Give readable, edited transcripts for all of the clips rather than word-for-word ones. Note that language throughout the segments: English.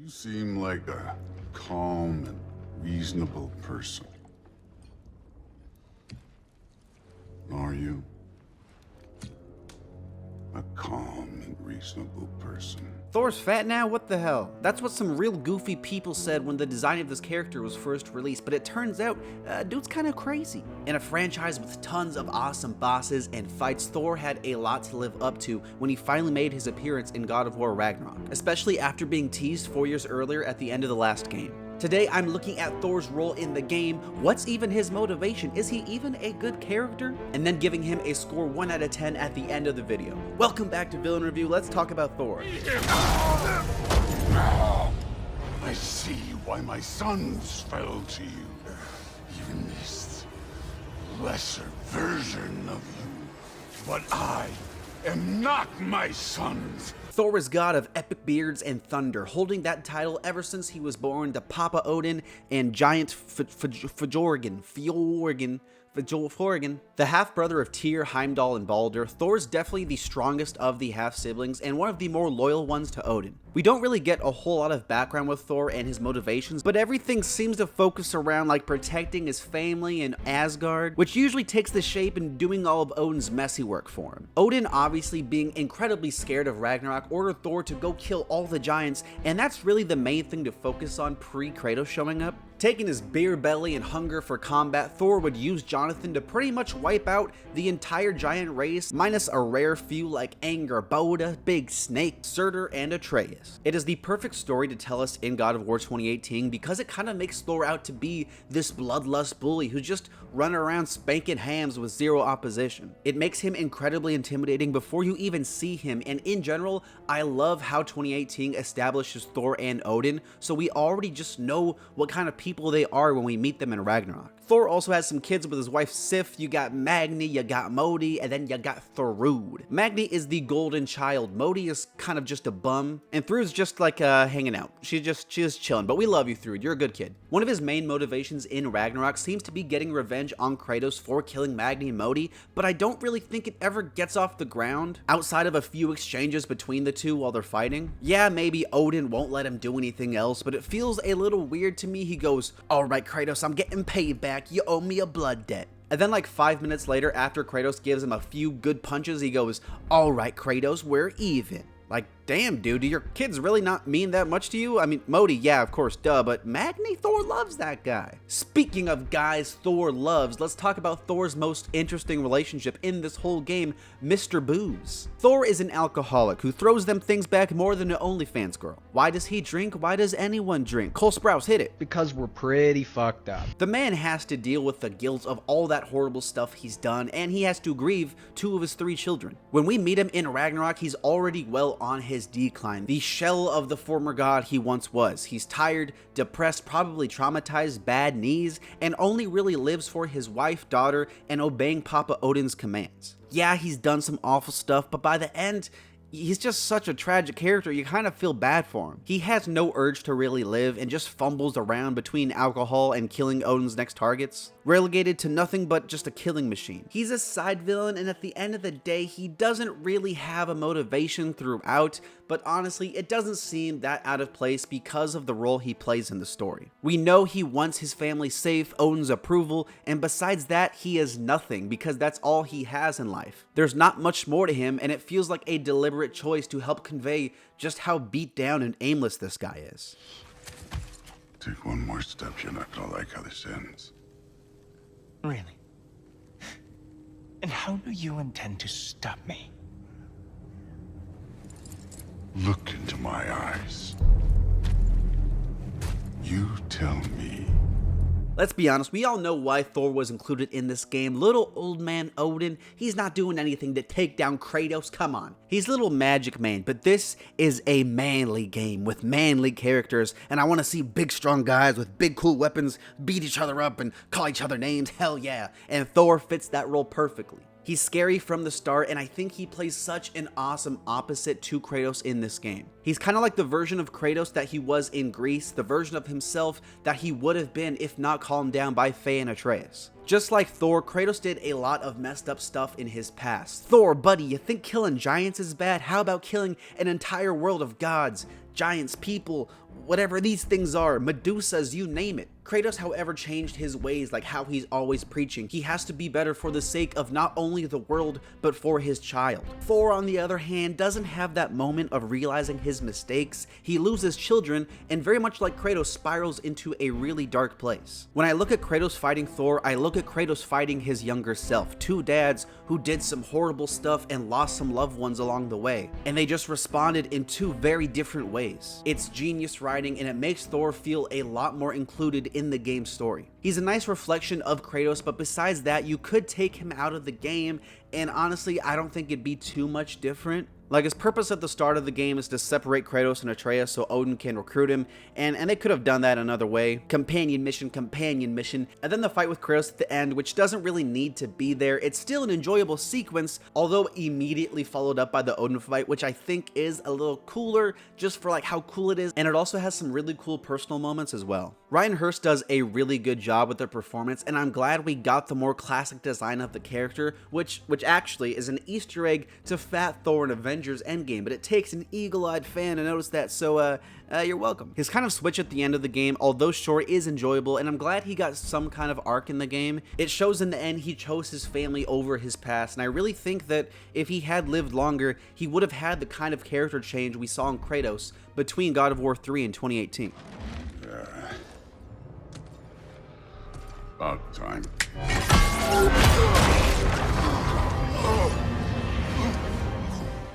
You seem like a calm and reasonable person. Are you? A calm and reasonable person. Thor's fat now? What the hell? That's what some real goofy people said when the design of this character was first released, but it turns out, dude's kind of crazy. In a franchise with tons of awesome bosses and fights, Thor had a lot to live up to when he finally made his appearance in God of War Ragnarok, especially after being teased 4 years earlier at the end of the last game. Today, I'm looking at Thor's role in the game. What's even his motivation? Is he even a good character? And then giving him a score 1 out of 10 at the end of the video. Welcome back to Villain Review. Let's talk about Thor. I see why my sons fell to you. Even this lesser version of you. But I am not my sons. Thor is god of epic beards and thunder, holding that title ever since he was born to Papa Odin and giant Fjorgyn, the half-brother of Tyr, Heimdall, and Baldur. Thor's definitely the strongest of the half-siblings and one of the more loyal ones to Odin. We don't really get a whole lot of background with Thor and his motivations, but everything seems to focus around like protecting his family in Asgard, which usually takes the shape in doing all of Odin's messy work for him. Odin, obviously being incredibly scared of Ragnarok, ordered Thor to go kill all the giants, and that's really the main thing to focus on pre-Kratos showing up. Taking his beer belly and hunger for combat, Thor would use Jonathan to pretty much wipe out the entire giant race, minus a rare few like Anger, Boda, Big Snake, Surtur, and Atreus. It is the perfect story to tell us in God of War 2018 because it kind of makes Thor out to be this bloodlust bully who's just running around spanking hams with zero opposition. It makes him incredibly intimidating before you even see him, and in general, I love how 2018 establishes Thor and Odin, so we already just know what kind of people they are when we meet them in Ragnarok. Thor also has some kids with his wife Sif. You got Magni, you got Modi, and then you got Thrud. Magni is the golden child. Modi is kind of just a bum, and Thrud's just like hanging out. She's just chilling, but we love you, Thrud. You're a good kid. One of his main motivations in Ragnarok seems to be getting revenge on Kratos for killing Magni and Modi, but I don't really think it ever gets off the ground outside of a few exchanges between the two while they're fighting. Yeah, maybe Odin won't let him do anything else, but it feels a little weird to me. He goes, "All right, Kratos, I'm getting paid back. You owe me a blood debt." And then like 5 minutes later, after Kratos gives him a few good punches, he goes, "All right, Kratos, we're even." Like, damn, dude, do your kids really not mean that much to you? I mean, Modi, yeah, of course, duh, but Magni, Thor loves that guy. Speaking of guys Thor loves, let's talk about Thor's most interesting relationship in this whole game, Mr. Booze. Thor is an alcoholic who throws them things back more than an OnlyFans girl. Why does he drink? Why does anyone drink? Cole Sprouse, hit it. Because we're pretty fucked up. The man has to deal with the guilt of all that horrible stuff he's done, and he has to grieve 2 of his 3 children. When we meet him in Ragnarok, he's already well on his decline, the shell of the former god he once was. He's tired, depressed, probably traumatized, bad knees, and only really lives for his wife, daughter, and obeying Papa Odin's commands. Yeah, he's done some awful stuff, but by the end, he's just such a tragic character, you kind of feel bad for him. He has no urge to really live and just fumbles around between alcohol and killing Odin's next targets, relegated to nothing but just a killing machine. He's a side villain, and at the end of the day, he doesn't really have a motivation throughout, but honestly, it doesn't seem that out of place because of the role he plays in the story. We know he wants his family safe, Odin's approval, and besides that, he is nothing because that's all he has in life. There's not much more to him, and it feels like a deliberate choice to help convey just how beat down and aimless this guy is. Take one more step, you're not gonna like how this ends. Really? And how do you intend to stop me? Look into my eyes. You tell me. Let's be honest, we all know why Thor was included in this game. Little old man Odin, he's not doing anything to take down Kratos, come on. He's little magic man, but this is a manly game with manly characters, and I want to see big strong guys with big cool weapons beat each other up and call each other names, hell yeah. And Thor fits that role perfectly. He's scary from the start, and I think he plays such an awesome opposite to Kratos in this game. He's kind of like the version of Kratos that he was in Greece, the version of himself that he would have been if not calmed down by Faye and Atreus. Just like Thor, Kratos did a lot of messed up stuff in his past. Thor, buddy, you think killing giants is bad? How about killing an entire world of gods, giants, people, whatever these things are, Medusas, you name it. Kratos, however, changed his ways, like how he's always preaching. He has to be better for the sake of not only the world, but for his child. Thor, on the other hand, doesn't have that moment of realizing his mistakes. He loses children, and very much like Kratos, spirals into a really dark place. When I look at Kratos fighting Thor, I look at Kratos fighting his younger self. Two dads who did some horrible stuff and lost some loved ones along the way, and they just responded in two very different ways. It's genius writing, and it makes Thor feel a lot more included in the game's story. He's a nice reflection of Kratos, but besides that, you could take him out of the game, and honestly, I don't think it'd be too much different. Like, his purpose at the start of the game is to separate Kratos and Atreus so Odin can recruit him, and they could have done that another way. Companion mission, and then the fight with Kratos at the end, which doesn't really need to be there. It's still an enjoyable sequence, although immediately followed up by the Odin fight, which I think is a little cooler, just for like how cool it is, and it also has some really cool personal moments as well. Ryan Hurst does a really good job with their performance, and I'm glad we got the more classic design of the character, which actually is an Easter egg to Fat Thor and Avengers Endgame, but it takes an eagle-eyed fan to notice that, so you're welcome. His kind of switch at the end of the game, although short, is enjoyable, and I'm glad he got some kind of arc in the game. It shows in the end he chose his family over his past, and I really think that if he had lived longer, he would have had the kind of character change we saw in Kratos between God of War 3 and 2018. About time.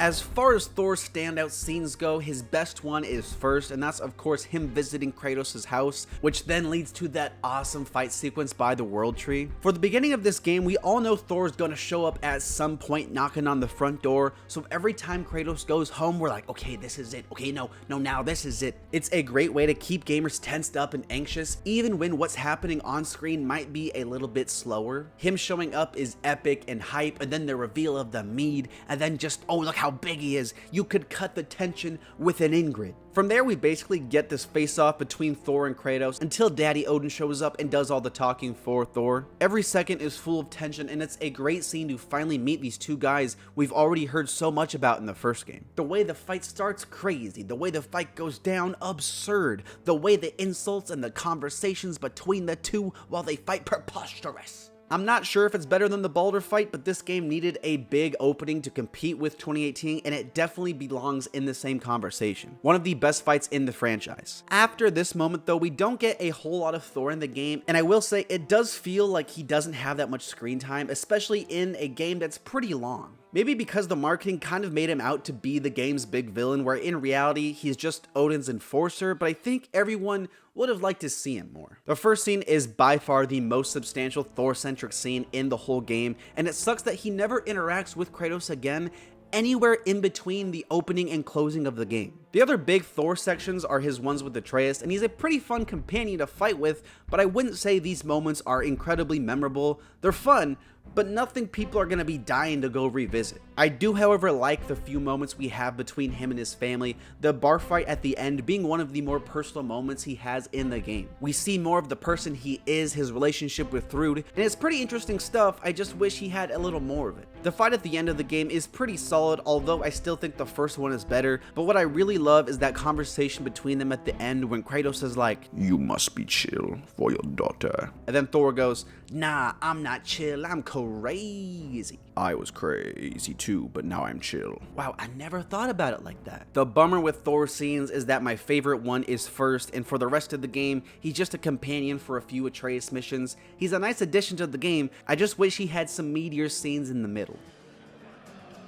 As far as Thor's standout scenes go, his best one is first, and that's of course him visiting Kratos' house, which then leads to that awesome fight sequence by the World Tree. For the beginning of this game, we all know Thor's gonna show up at some point knocking on the front door, so every time Kratos goes home, we're like, okay, this is it. Okay, no, now this is it. It's a great way to keep gamers tensed up and anxious, even when what's happening on screen might be a little bit slower. Him showing up is epic and hype, and then the reveal of the mead, and then just, oh, look how big he is. You could cut the tension with an Ingrid. From there, we basically get this face-off between Thor and Kratos until Daddy Odin shows up and does all the talking for Thor. Every second is full of tension, and it's a great scene to finally meet these two guys we've already heard so much about in the first game. The way the fight starts, crazy. The way the fight goes down, absurd. The way the insults and the conversations between the two while they fight, preposterous. I'm not sure if it's better than the Baldur fight, but this game needed a big opening to compete with 2018, and it definitely belongs in the same conversation. One of the best fights in the franchise. After this moment though, we don't get a whole lot of Thor in the game, and I will say it does feel like he doesn't have that much screen time, especially in a game that's pretty long. Maybe because the marketing kind of made him out to be the game's big villain, where in reality, he's just Odin's enforcer, but I think everyone would have liked to see him more. The first scene is by far the most substantial Thor-centric scene in the whole game, and it sucks that he never interacts with Kratos again anywhere in between the opening and closing of the game. The other big Thor sections are his ones with Atreus, and he's a pretty fun companion to fight with, but I wouldn't say these moments are incredibly memorable. They're fun, but nothing people are going to be dying to go revisit. I do, however, like the few moments we have between him and his family, the bar fight at the end being one of the more personal moments he has in the game. We see more of the person he is, his relationship with Thrud, and it's pretty interesting stuff. I just wish he had a little more of it. The fight at the end of the game is pretty solid, although I still think the first one is better, but what I really love is that conversation between them at the end when Kratos is like, "You must be chill for your daughter." And then Thor goes, "Nah, I'm not chill, I'm crazy." "I was crazy too, but now I'm chill." Wow, I never thought about it like that. The bummer with Thor scenes is that my favorite one is first, and for the rest of the game, he's just a companion for a few Atreus missions. He's a nice addition to the game. I just wish he had some meteor scenes in the middle.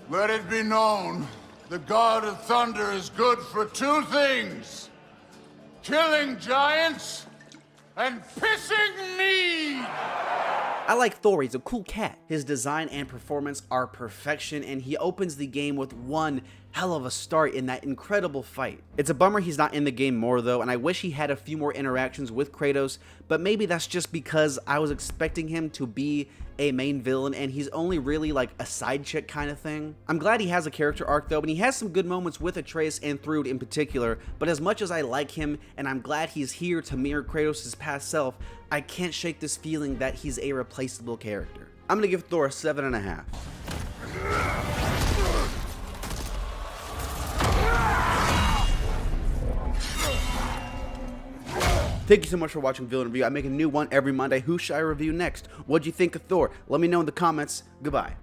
Let it be known, the God of Thunder is good for two things: killing giants and pissing me! I like Thor, he's a cool cat. His design and performance are perfection, and he opens the game with one hell of a start in that incredible fight. It's a bummer he's not in the game more though, and I wish he had a few more interactions with Kratos, but maybe that's just because I was expecting him to be a main villain and he's only really like a side chick kind of thing. I'm glad he has a character arc though, and he has some good moments with Atreus and Thrud in particular, but as much as I like him and I'm glad he's here to mirror Kratos' past self, I can't shake this feeling that he's a replaceable character. I'm gonna give Thor a 7.5. Thank you so much for watching Villain Review. I make a new one every Monday. Who should I review next? What'd you think of Thor? Let me know in the comments. Goodbye.